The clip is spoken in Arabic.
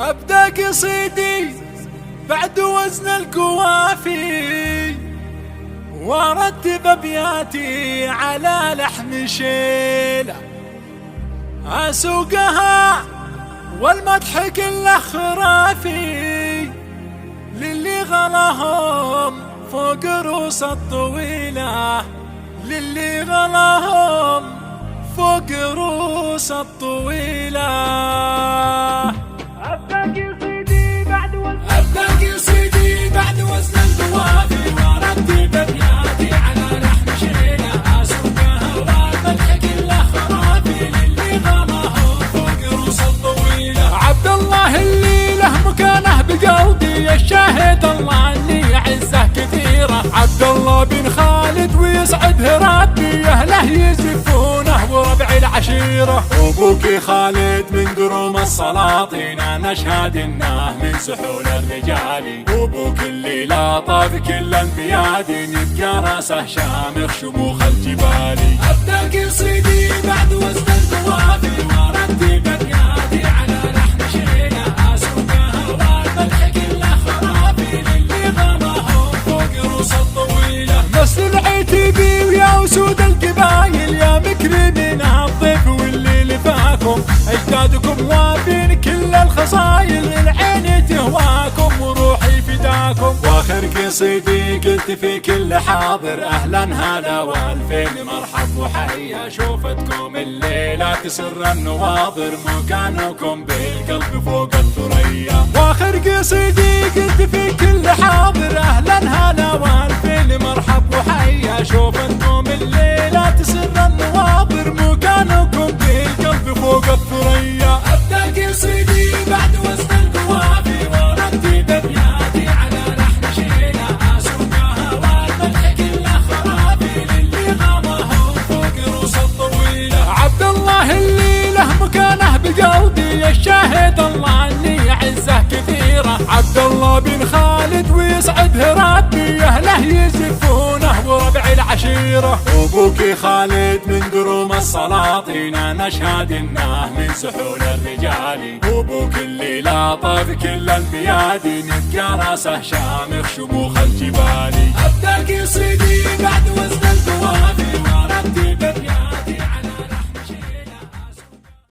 أبدأ قصيدي بعد وزن القوافي، وارتب ابياتي على لحن شيله، اسوقها والمدح كله خرافي، للي غلاهم فوق رؤوس الطويله، للي غلاهم فوق رؤوس الطويله. أبدأ قصيدي بعد وزن القوافي، وارتب ابياتي على لحن شيله، اسوقها والمدح كله خرافي، للي غلاهم فوق رؤوس الطويله. عبد الله اللي له مكانه بقلبي، الشاهد الله اني اعزه كثيره، عبد الله بن خالد ويسعده ربي، اهله يزفونه وربع العشيره. ابوك خالد من قروم السلاطين، انا اشهد انه من سحول الرجال، ابوك اللي لاطى بكل الميادين، يبقى راسه شامخ شموخ الجبال. ابدا قصيدي بعد وزن القوافي، وارتب ابياتي على لحن شيله، اسوقها والمدح كله خرافي، للي غلاهم فوق رؤوس الطويله. نسل العتيبي ويا اسود القبايل، يا مكرمين الضيف واللي لفاكم، اجدادكم وافين كل الخصايل، العين تهواكم وروحي فداكم. واخر قصيدي قلت في كل حاضر، اهلا هلا والفين مرحب وحيا، شوفتكم الليله تسر النواظر، مكانكم بالقلب فوق الثريا. واخر قصيدي قلت في كل حاضر، اهلا هلا والفين مرحب وحيا، شوفتكم الليله تسر النواظر، مكانكم بالقلب فوق الثريا. ابدا قصيدي بعد وزن القوافي، وارتب ابياتي على لحن شيله، اسوقها والمدح كله خرافي، للي غلاهم فوق رؤوس الطويله. عبد الله اللي له مكانه بقلبي، الشاهد الله اني اعزه كثيره، عبد الله بن خالد ويسعده ربي، اهله يزفونه وربع العشيره. ابوك خالد من قروم السلاطين، انا اشهد انه من سحول الرجال، ابوك اللي لاطى بكل الميادين، يبقى راسه شامخ شموخ الجبال. ابدا قصيدي بعد وزن القوافي، وارتب ابياتي